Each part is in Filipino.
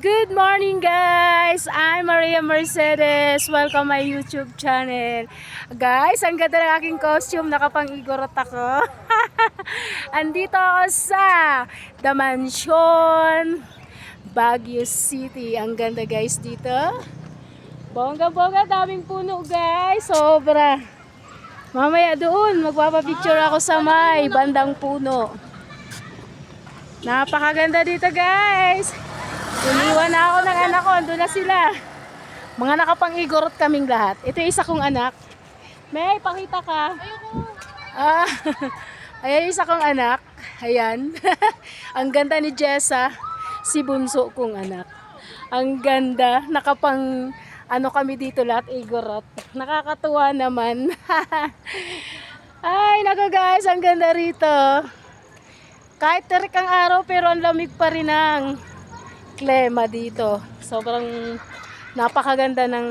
Good morning guys! I'm Maria Mercedes. Welcome my YouTube channel. Guys, ang ganda ng aking costume. Nakapang-igorot ako. Andito ako sa The Mansion, Baguio City. Ang ganda guys dito. Bongga-bongga, daming puno guys. Sobra. Mamaya doon, magpapapicture ako sa may bandang puno. Napakaganda dito guys. Iniwan na ako ng anak ko, andun na sila. Mga nakapang-igorot kaming lahat. Ito yung isa kong anak. May, pakita ka. Ah, ayan yung isa kong anak. Ayan. Ang ganda ni Jessa. Si bunso kong anak. Ang ganda. Nakapang, ano kami dito lahat, igorot. Nakakatuwa naman. Ay, naku guys, ang ganda rito. Kahit terik ang araw, pero ang lamig pa rin ang klima dito. Sobrang napakaganda ng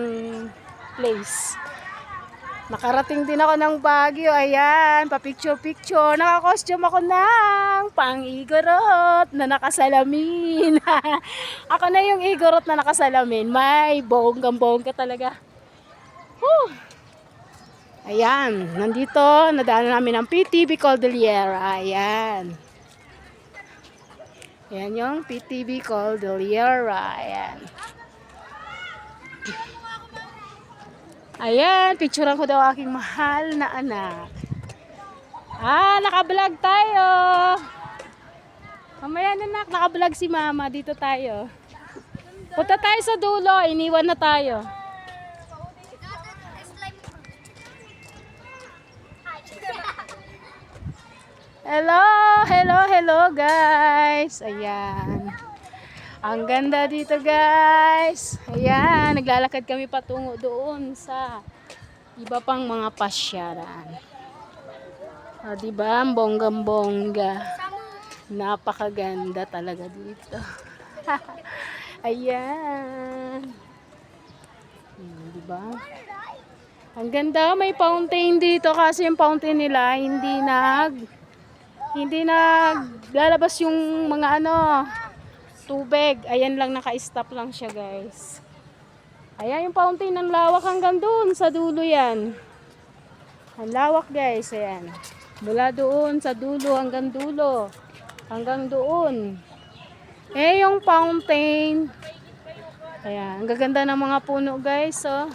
place. Nakarating din ako ng Baguio. Ayan, pa-picture-picture. Naka-costume ako ng pang-igorot na nakasalamin. Ako na yung igorot na nakasalamin. May bonggang-bongga talaga. Whew. Ayan, nandito. Nadaanan namin ang PTV Cordillera. Ayan. Ayan yung PTV Cordillera. Ayan. Ayan, picturean ko daw aking mahal na anak. Naka-vlog tayo. Mamaya na anak, naka-vlog si mama. Dito tayo. Punta tayo sa dulo, iniwan na tayo. Hello, hello, hello guys. Ayan. Ang ganda dito guys. Ayan, naglalakad kami patungo doon sa iba pang mga pasyaran. Diba? Ang bonggang-bongga. Napakaganda talaga dito. Ayan. Diba? Ang ganda, may fountain dito kasi yung fountain nila hindi naglalabas yung mga tubig. Ayan lang, naka-stop lang siya guys. Ayan yung fountain, ng lawak hanggang doon sa dulo yan. Ang lawak guys, ayan. Mula doon sa dulo hanggang dulo. Hanggang doon. Yung fountain. Ayan, ang gaganda ng mga puno guys, oh.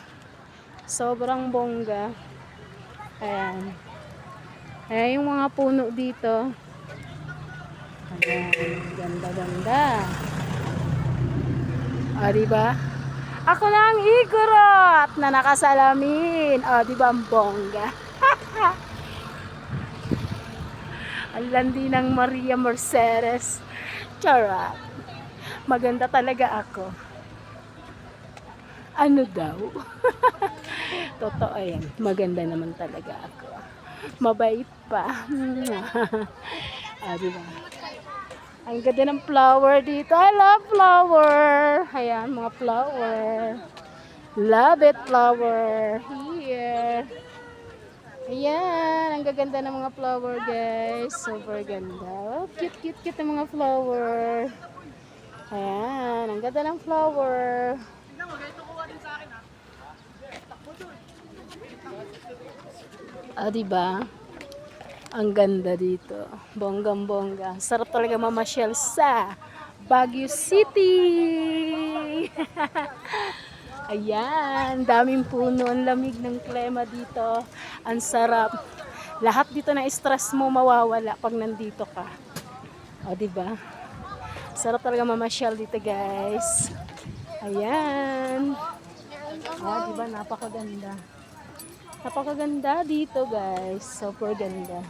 Sobrang bongga. Ayan. Ayan yung mga puno dito. Ayan, ganda-ganda. Diba? Ako na ang igorot na nakasalamin. Diba ang bongga? Ang landi ng Maria Mercedes. Charot. Maganda talaga ako. Ano daw? Totoo yan. Maganda naman talaga ako. Mabait pa. Diba? Ang ganda ng flower dito. I love flower. Ayan, mga flower. Love it, flower. Here. Ayan, ang gaganda ng mga flower, guys. Super ganda. Oh, cute, cute, cute ng mga flower. Ayan, ang ganda ng flower. Diba? Ang ganda dito. Bonggang-bongga. Sarap talaga mamasyal sa Baguio City. Ayan, daming puno. Ang lamig ng klima dito. Ang sarap. Lahat dito na stress mo mawawala pag nandito ka. Diba? Sarap talaga mamasyal dito, guys. Ayan. Diba? Napakaganda. Napakaganda dito guys. Super ganda.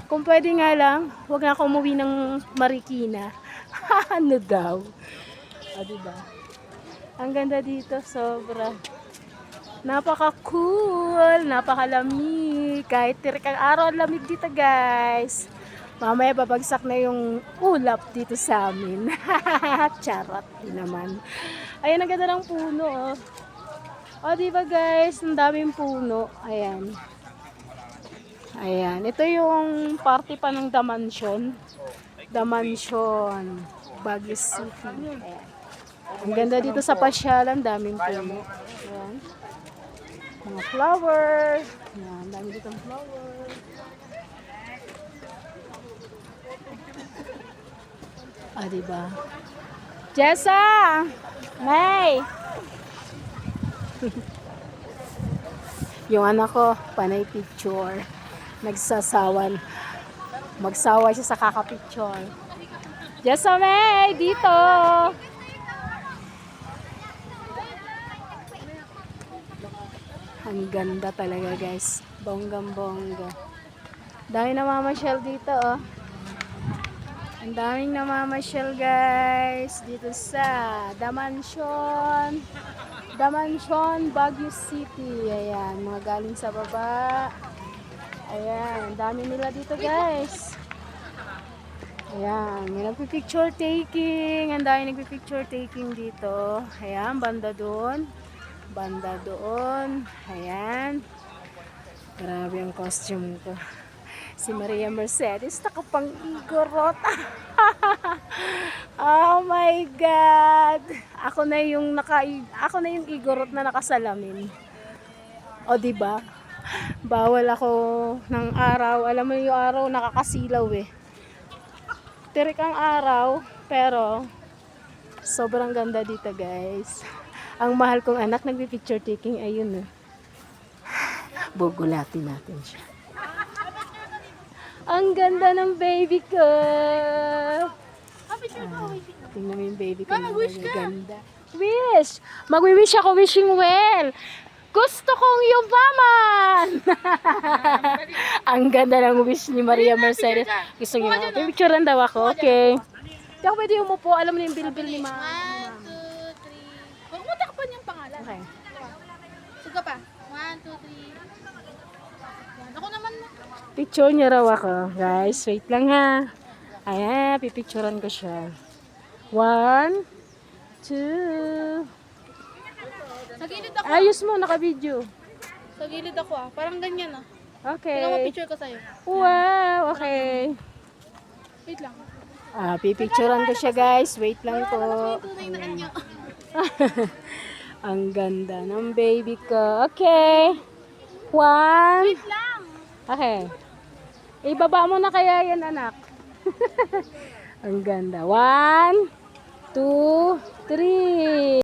Kung pwede nga lang, huwag na ako umuwi ng Marikina. Ano daw? Diba? Ang ganda dito. Sobra. Napaka-cool. Napakalamig. Kahit tirik ang araw, lamig dito guys. Mamaya babagsak na yung ulap dito sa amin. Charot din naman. Ayan, ang ganda ng puno, oh. Diba guys, ang daming puno. Ayan. Ayan. Ito yung party pa ng The Mansion. The Mansion. Baguio City. Ayan. Ang ganda dito sa pasyalan, daming puno. Ayan. Mga flower. Ayan, dami dito ng flower. Ah, diba? Jessa! May! Yung anak ko, panay picture. Nagsasawan. Magsawa siya sa kakapicture. Jessa May! Dito! Ang ganda talaga guys. Bonggang-bongga. Dami namamasyal dito oh. Ang daming namamasyal guys. Dito sa Damansion. Damansion, Baguio City. Ayan, mga galing sa baba. Ayan, ang dami nila dito guys. Ayan, may nagpipicture taking. Ang dami nagpipicture taking dito. Ayan, banda doon. Banda doon. Ayan. Grabe ang costume ko. Si Maria Mercedes nakapang igorot. Oh my God. Ako na yung igorot na nakasalamin. O di ba? Bawal ako ng araw. Alam mo yung araw nakakasilaw eh. Tirik ang araw, pero sobrang ganda dito, guys. Ang mahal kong anak nagpi-picture taking, ayun eh. Bugulatin natin siya. Ang ganda ng baby ko. Tingnan mo yung baby ko. Wish ka. Ganda. Wish! Magwi-wish ako, wishing well. Gusto kong yumaman! Ang ganda ng wish ni Maria Mercedes. Gusto niyo ako. Pipicturean daw ako. Okay. Hindi ako pwede umupo. Alam mo na yung bilbil ni Mama. 1, 2, 3. Huwag mo takpan yung pangalan. Okay. Sige pa. 1, 2, 3. Ako naman na. Picture niya raw ako. Guys, wait lang ha. Ayan, pipicturean ko siya. 1, 2. Sa gilid ako. Ayos mo, naka-video. Sa gilid ako ah. Parang ganyan ah. Okay. Tingnan mo picture ko sa'yo. Wow, okay. Wait lang. Pipicturean ko siya guys. Wait lang po. Yung tunay na anyo. Ang ganda ng baby ko. Okay. 1. Wait lang. Okay. Ibaba mo na kaya yan, anak. Ang ganda. 1, 2, 3.